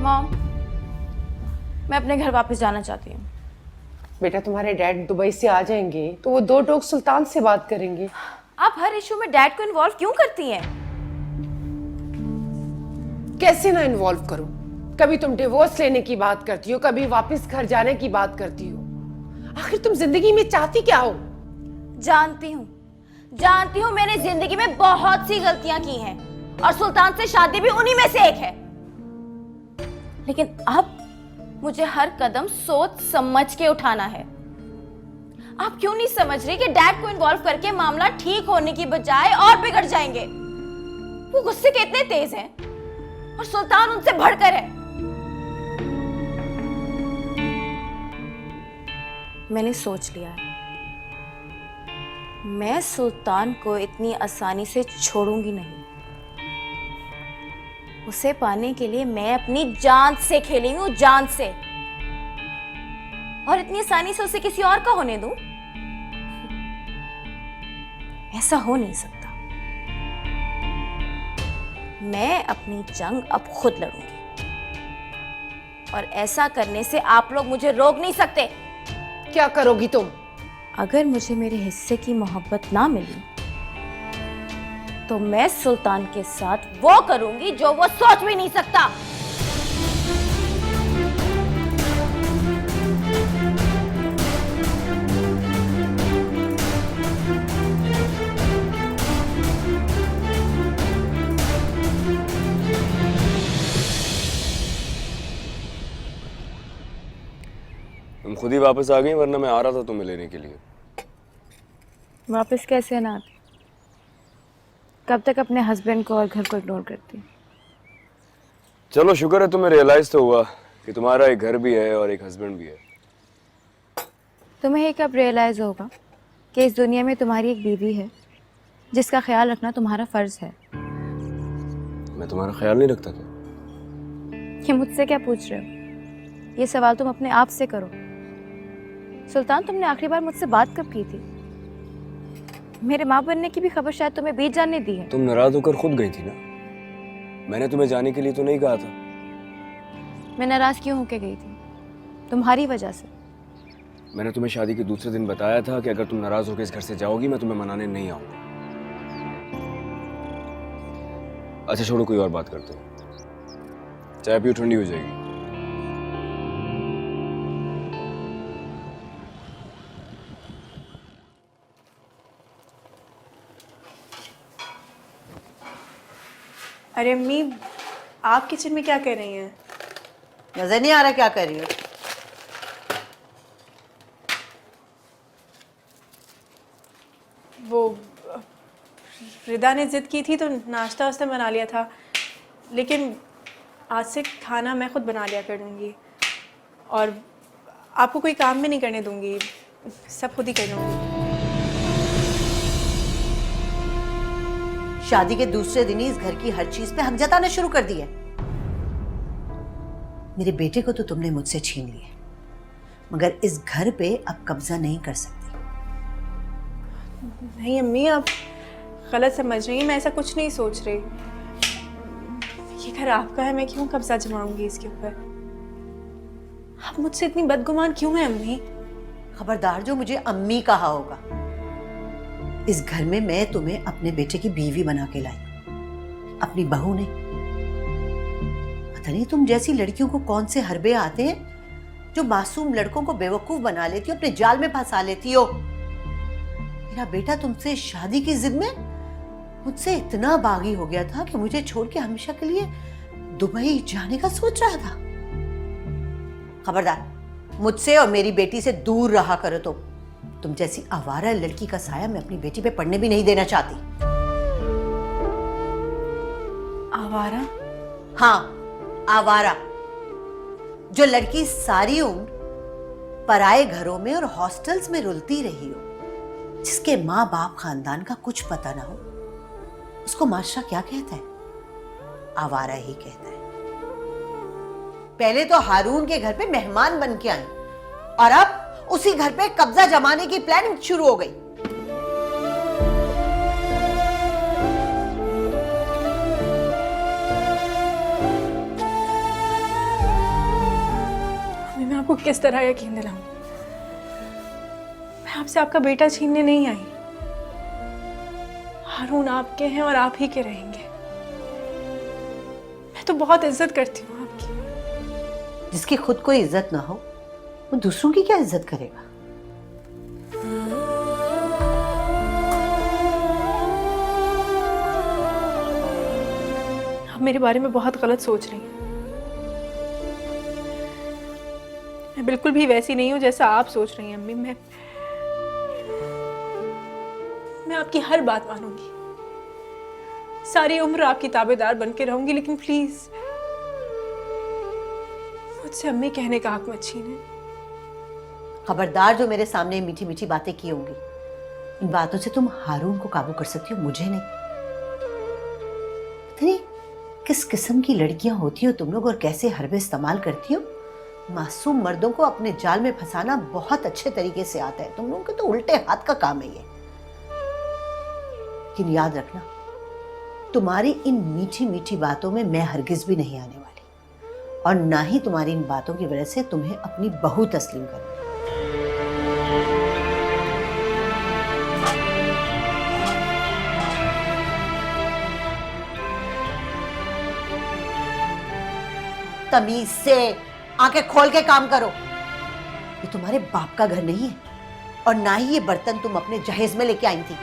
Mom, मैं अपने घर वापस जाना चाहती हूँ। बेटा तुम्हारे डैड दुबई से आ जाएंगे तो वो दो टोक सुल्तान से बात करेंगे। आप हर इशू में डैड को इन्वॉल्व क्यों करती हैं? कैसे ना इन्वॉल्व करूं? कभी तुम डिवोर्स लेने की बात करती हो, कभी वापस घर जाने की बात करती हो। आखिर तुम जिंदगी में चाहती क्या हो? जानती हूँ मैंने जिंदगी में बहुत सी गलतियां की हैं और सुल्तान से शादी भी उन्हीं में से एक है। लेकिन अब मुझे हर कदम सोच समझ के उठाना है। आप क्यों नहीं समझ रही कि डैड को इन्वॉल्व करके मामला ठीक होने की बजाय और बिगड़ जाएंगे? वो गुस्से के इतने तेज हैं और सुल्तान उनसे बढ़कर है। मैंने सोच लिया है, मैं सुल्तान को इतनी आसानी से छोड़ूंगी नहीं। उसे पाने के लिए मैं अपनी जान से खेलेंगी हूँ, जान से। और इतनी आसानी से उसे किसी और का होने दूं? ऐसा हो नहीं सकता। मैं अपनी जंग अब खुद लड़ूंगी और ऐसा करने से आप लोग मुझे रोक नहीं सकते। क्या करोगी तुम? अगर मुझे मेरे हिस्से की मोहब्बत ना मिली तो मैं सुल्तान के साथ वो करूंगी जो वो सोच भी नहीं सकता। तुम खुद ही वापस आ गई, वरना मैं आ रहा था तुम्हें लेने के लिए। वापस कैसे ना आती? कब तक अपने हस्बैंड को और घर को इग्नोर करती? चलो शुक्र है तुम्हें रियलाइज तो हुआ कि तुम्हारा एक घर भी है और एक हस्बैंड भी है। तुम्हें कब रियलाइज होगा कि इस दुनिया में तुम्हारी एक बीवी है जिसका ख्याल रखना तुम्हारा फर्ज है? मैं तुम्हारा ख्याल नहीं रखता क्या? ये मुझसे क्या पूछ रहे हो? ये सवाल तुम अपने आप से करो। सुल्तान, तुमने आखिरी बार मुझसे बात कब की थी? मेरे माँ बनने की भी खबर शायद तुम्हें बीत जाने दी है। तुम नाराज होकर खुद गई थी ना, मैंने तुम्हें जाने के लिए तो नहीं कहा था। मैं नाराज क्यों होके गई थी? तुम्हारी वजह से। मैंने तुम्हें शादी के दूसरे दिन बताया था कि अगर तुम नाराज होकर इस घर से जाओगी मैं तुम्हें मनाने नहीं आऊंगा। अच्छा छोड़ो, कोई और बात करते हैं। चाय पियो, ठंडी हो जाएगी। अरे अम्मी, आप किचन में क्या कर रही हैं? नजर नहीं आ रहा क्या कर रही हो? वो रिदा ने जिद की थी तो नाश्ता वास्ता बना लिया था, लेकिन आज से खाना मैं खुद बना लिया करूँगी और आपको कोई काम भी नहीं करने दूँगी, सब खुद ही कर लूँगी। शादी के दूसरे दिन ही इस घर की हर चीज पे हक जताना शुरू कर दिया। मेरे बेटे को तो तुमने मुझसे छीन लिया, मगर इस घर पे अब कब्जा नहीं कर सकती। नहीं अम्मी, आप गलत समझ रही हैं, मैं ऐसा कुछ नहीं सोच रही। ये घर आपका है, मैं क्यों कब्जा जमाऊंगी इसके ऊपर? आप मुझसे इतनी बदगुमान क्यों हैं अम्मी? खबरदार जो मुझे अम्मी कहा होगा। इस घर में मैं तुम्हें अपने बेटे की बीवी बना के लाई, अपनी बहू ने। पता नहीं तुम जैसी लड़कियों को कौन से हरबे आते हैं जो मासूम लड़कों को बेवकूफ बना लेती हो, अपने जाल में फंसा लेती हो। मेरा बेटा तुमसे शादी की जिद में मुझसे इतना बागी हो गया था कि मुझे छोड़ के हमेशा के लिए दुबई जाने का सोच रहा था। खबरदार, मुझसे और मेरी बेटी से दूर रहा करो। तुम जैसी आवारा लड़की का साया मैं अपनी बेटी पे पड़ने भी नहीं देना चाहती। आवारा? हाँ, आवारा। जो लड़की सारी उम्र पराए घरों में और हॉस्टल्स में रुलती रही हो, जिसके माँ बाप खानदान का कुछ पता ना हो, उसको माशरा क्या कहता है? आवारा ही कहता है। पहले तो हारून के घर पे मेहमान बन के आई और अब उसी घर पे कब्जा जमाने की प्लानिंग शुरू हो गई। आपको किस तरह यकीन दिलाऊं? मैं आपसे आपका बेटा छीनने नहीं आई। हारून आपके हैं और आप ही के रहेंगे। मैं तो बहुत इज्जत करती हूँ आपकी। जिसकी खुद को इज्जत ना हो वो दूसरों की क्या इज्जत करेगा? आप मेरे बारे में बहुत गलत सोच रही हैं। मैं बिल्कुल भी वैसी नहीं हूं जैसा आप सोच रही हैं अम्मी। मैं आपकी हर बात मानूंगी, सारी उम्र आपकी ताबेदार बन के रहूंगी, लेकिन प्लीज मुझसे अम्मी कहने का हक मत छीने। खबरदार, जो मेरे सामने मीठी मीठी बातें की होंगी, इन बातों से तुम हारून को काबू कर सकती हो, मुझे नहीं। पता नहीं किस किस्म की लड़कियां होती हो तुम लोग और कैसे हरबे इस्तेमाल करती हो। मासूम मर्दों को अपने जाल में फंसाना बहुत अच्छे तरीके से आता है। तुम लोगों के तो उल्टे हाथ का काम है ये। लेकिन याद रखना, तुम्हारी इन मीठी मीठी बातों में मैं हरगिज भी नहीं आने वाली, और ना ही तुम्हारी इन बातों की वजह से तुम्हें अपनी बहू तस्लीम करूंगी। तमीज से आंखें खोल के काम करो। ये तुम्हारे बाप का घर नहीं है, और ना ही ये बर्तन तुम अपने जहेज में लेके आई थी।